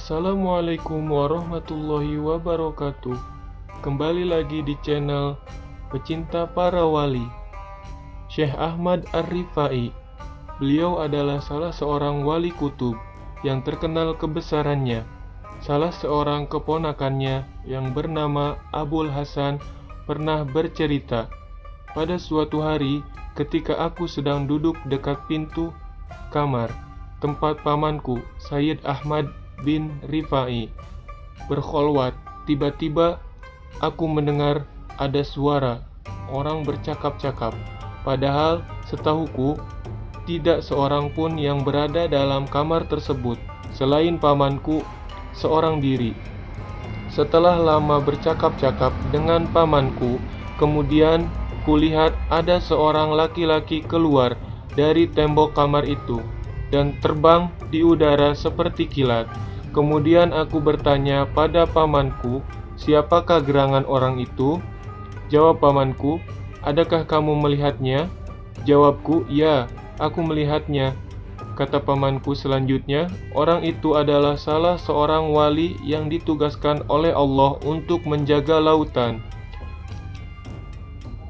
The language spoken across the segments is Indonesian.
Assalamualaikum warahmatullahi wabarakatuh. Kembali lagi di channel Pecinta Para Wali. Syekh Ahmad Ar-Rifai. Beliau adalah salah seorang wali kutub yang terkenal kebesarannya. Salah seorang keponakannya yang bernama Abul Hasan pernah bercerita, pada suatu hari ketika aku sedang duduk dekat pintu kamar tempat pamanku Sayyid Ahmad bin Rifai berkholwat, tiba-tiba aku mendengar ada suara orang bercakap-cakap. Padahal setahuku tidak seorang pun yang berada dalam kamar tersebut selain pamanku seorang diri. Setelah lama bercakap-cakap dengan pamanku, kemudian kulihat ada seorang laki-laki keluar dari tembok kamar itu dan terbang di udara seperti kilat. Kemudian aku bertanya pada pamanku, siapakah gerangan orang itu? Jawab pamanku, adakah kamu melihatnya? Jawabku, ya, aku melihatnya. Kata pamanku selanjutnya, orang itu adalah salah seorang wali yang ditugaskan oleh Allah untuk menjaga lautan.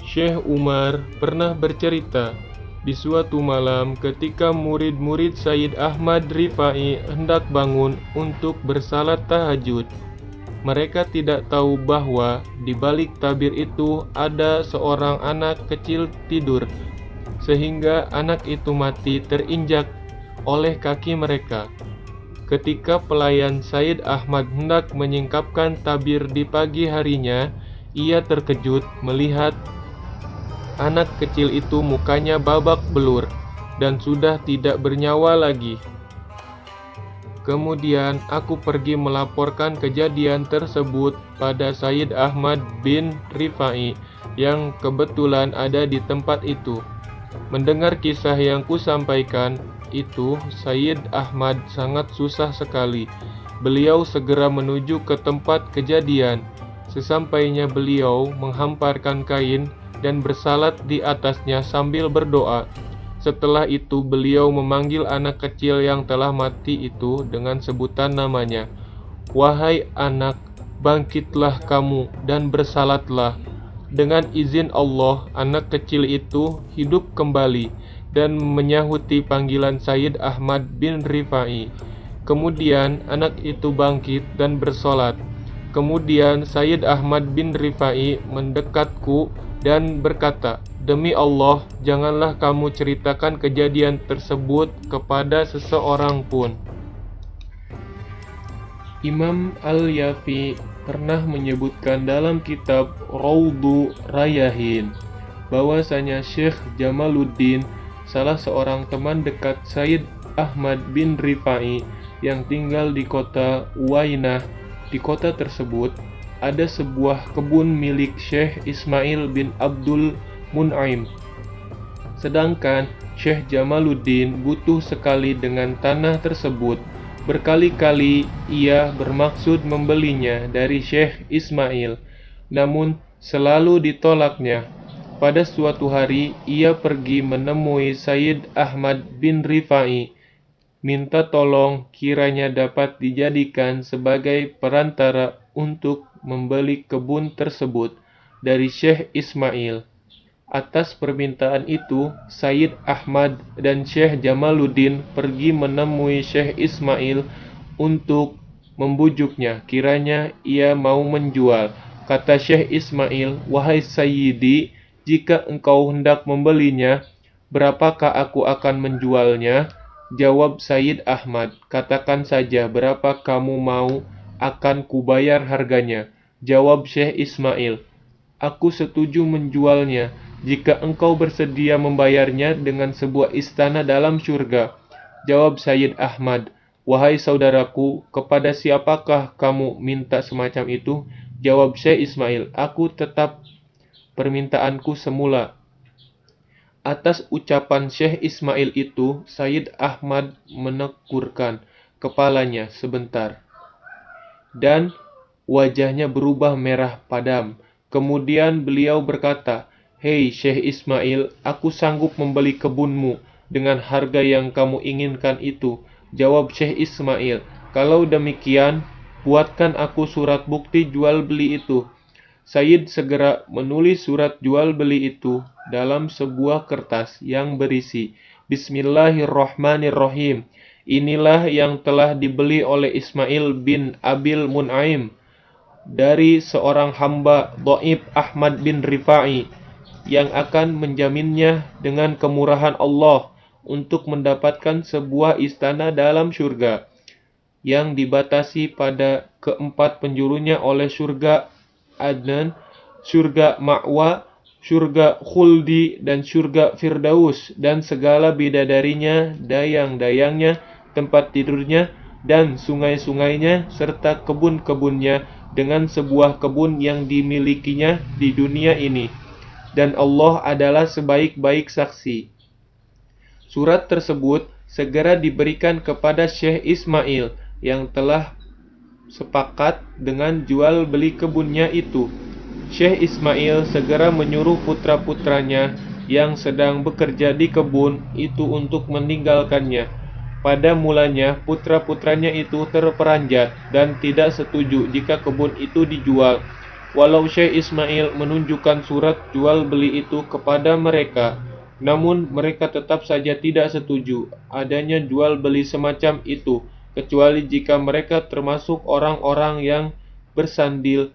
Syekh Umar pernah bercerita, di suatu malam ketika murid-murid Sayyid Ahmad Rifai hendak bangun untuk bersalat tahajud, mereka tidak tahu bahwa di balik tabir itu ada seorang anak kecil tidur, sehingga anak itu mati terinjak oleh kaki mereka. Ketika pelayan Sayyid Ahmad hendak menyingkapkan tabir di pagi harinya, ia terkejut melihat anak kecil itu mukanya babak belur dan sudah tidak bernyawa lagi. Kemudian aku pergi melaporkan kejadian tersebut pada Sayyid Ahmad bin Rifai yang kebetulan ada di tempat itu. Mendengar kisah yang kusampaikan itu, Sayyid Ahmad sangat susah sekali. Beliau segera menuju ke tempat kejadian. Sesampainya beliau menghamparkan kain dan bersalat di atasnya sambil berdoa. Setelah itu beliau memanggil anak kecil yang telah mati itu dengan sebutan namanya. Wahai anak, bangkitlah kamu dan bersalatlah. Dengan izin Allah, anak kecil itu hidup kembali dan menyahuti panggilan Sayyid Ahmad bin Rifai. Kemudian anak itu bangkit dan bersolat. Kemudian Sayyid Ahmad bin Rifai mendekatku dan berkata, demi Allah, janganlah kamu ceritakan kejadian tersebut kepada seseorang pun. Imam Al-Yafi pernah menyebutkan dalam kitab Raudhu Rayahin bahwasanya Syekh Jamaluddin, salah seorang teman dekat Sayyid Ahmad bin Rifai yang tinggal di kota Uwainah, di kota tersebut ada sebuah kebun milik Syekh Ismail bin Abdul Mun'aim. Sedangkan Syekh Jamaluddin butuh sekali dengan tanah tersebut. Berkali-kali ia bermaksud membelinya dari Syekh Ismail, namun selalu ditolaknya. Pada suatu hari ia pergi menemui Sayyid Ahmad bin Rifai, minta tolong kiranya dapat dijadikan sebagai perantara untuk membeli kebun tersebut dari Syekh Ismail. Atas permintaan itu, Sayyid Ahmad dan Syekh Jamaluddin pergi menemui Syekh Ismail untuk membujuknya kiranya ia mau menjual. Kata Syekh Ismail, wahai Sayyidi, jika engkau hendak membelinya, berapakah aku akan menjualnya? Jawab Sayyid Ahmad, katakan saja berapa kamu mau, akan kubayar harganya. Jawab Syekh Ismail, aku setuju menjualnya jika engkau bersedia membayarnya dengan sebuah istana dalam surga. Jawab Sayyid Ahmad, wahai saudaraku, kepada siapakah kamu minta semacam itu? Jawab Syekh Ismail, aku tetap permintaanku semula. Atas ucapan Syekh Ismail itu, Sayyid Ahmad menekurkan kepalanya sebentar dan wajahnya berubah merah padam. Kemudian beliau berkata, hei Syekh Ismail, aku sanggup membeli kebunmu dengan harga yang kamu inginkan itu. Jawab Syekh Ismail, Kalau demikian, buatkan aku surat bukti jual beli itu. Sayyid segera menulis surat jual beli itu dalam sebuah kertas yang berisi Bismillahirrahmanirrahim. Inilah yang telah dibeli oleh Ismail bin Abil Mun'aim dari seorang hamba Dhaif Ahmad bin Rifa'i yang akan menjaminnya dengan kemurahan Allah untuk mendapatkan sebuah istana dalam surga yang dibatasi pada keempat penjurunya oleh surga Adnan, surga Ma'wa, surga Khuldi, dan surga Firdaus, dan segala bidadarinya, dayang-dayangnya, tempat tidurnya, dan sungai-sungainya, serta kebun-kebunnya, dengan sebuah kebun yang dimilikinya di dunia ini. Dan Allah adalah sebaik-baik saksi. Surat tersebut segera diberikan kepada Syekh Ismail yang telah sepakat dengan jual beli kebunnya itu. Syekh Ismail segera menyuruh putra-putranya yang sedang bekerja di kebun itu untuk meninggalkannya. Pada mulanya putra-putranya itu terperanjat dan tidak setuju jika kebun itu dijual. Walau Syekh Ismail menunjukkan surat jual beli itu kepada mereka, namun mereka tetap saja tidak setuju adanya jual beli semacam itu, kecuali jika mereka termasuk orang-orang yang bersandil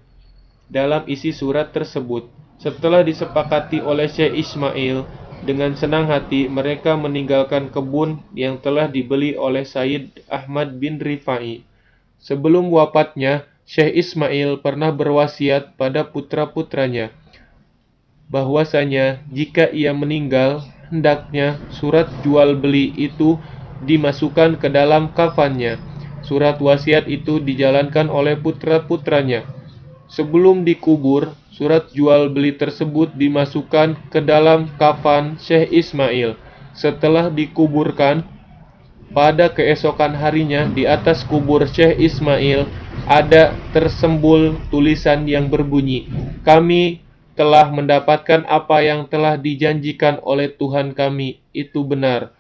dalam isi surat tersebut. Setelah disepakati oleh Syekh Ismail, dengan senang hati mereka meninggalkan kebun yang telah dibeli oleh Sayyid Ahmad bin Rifa'i. Sebelum wafatnya, Syekh Ismail pernah berwasiat pada putra-putranya bahwasanya jika ia meninggal, hendaknya surat jual beli itu dimasukkan ke dalam kafannya. Surat wasiat itu dijalankan oleh putra-putranya. Sebelum dikubur, surat jual beli tersebut dimasukkan ke dalam kafan Syekh Ismail. Setelah dikuburkan, pada keesokan harinya di atas kubur Syekh Ismail ada tersembul tulisan yang berbunyi, "Kami telah mendapatkan apa yang telah dijanjikan oleh Tuhan kami, itu benar."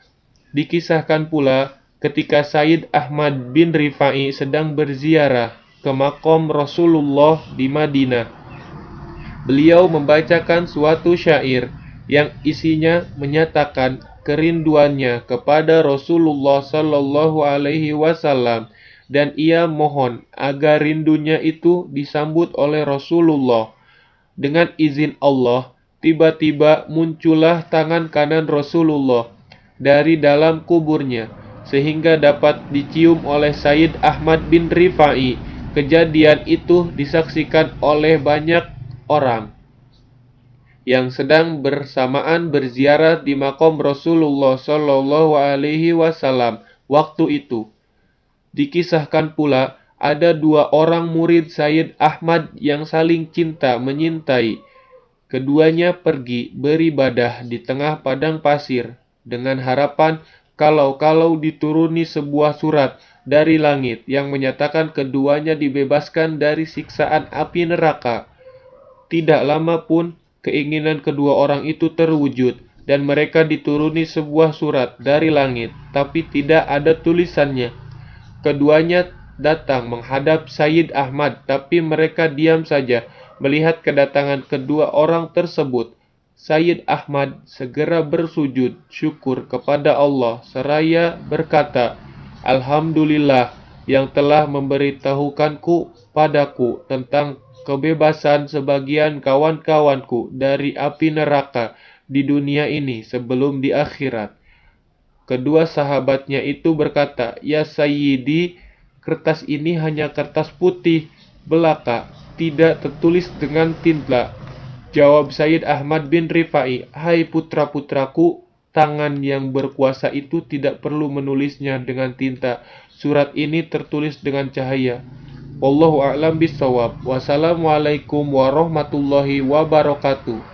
Dikisahkan pula ketika Sayyid Ahmad bin Rifa'i sedang berziarah ke makom Rasulullah di Madinah. Beliau membacakan suatu syair yang isinya menyatakan kerinduannya kepada Rasulullah Sallallahu Alaihi Wasallam dan ia mohon agar rindunya itu disambut oleh Rasulullah. Dengan izin Allah, tiba-tiba muncullah tangan kanan Rasulullah dari dalam kuburnya, sehingga dapat dicium oleh Sayyid Ahmad bin Rifa'i. Kejadian itu disaksikan oleh banyak orang yang sedang bersamaan berziarah di makom Rasulullah Shallallahu Alaihi Wasallam waktu itu. Dikisahkan pula ada dua orang murid Sayyid Ahmad yang saling cinta menyintai. Keduanya pergi beribadah di tengah padang pasir dengan harapan kalau dituruni sebuah surat dari langit yang menyatakan keduanya dibebaskan dari siksaan api neraka. Tidak lama pun keinginan kedua orang itu terwujud dan mereka dituruni sebuah surat dari langit, tapi tidak ada tulisannya. Keduanya datang menghadap Sayyid Ahmad, tapi mereka diam saja melihat kedatangan kedua orang tersebut. Sayyid Ahmad segera bersujud syukur kepada Allah seraya berkata, "Alhamdulillah yang telah memberitahukanku padaku tentang kebebasan sebagian kawan-kawanku dari api neraka di dunia ini sebelum di akhirat." Kedua sahabatnya itu berkata, "Ya Sayyidi, kertas ini hanya kertas putih belaka, tidak tertulis dengan tinta." Jawab Sayyid Ahmad bin Rifa'i, "Hai putra-putraku, tangan yang berkuasa itu tidak perlu menulisnya dengan tinta. Surat ini tertulis dengan cahaya." Wallahu a'lam bishawab. Wassalamualaikum warahmatullahi wabarakatuh.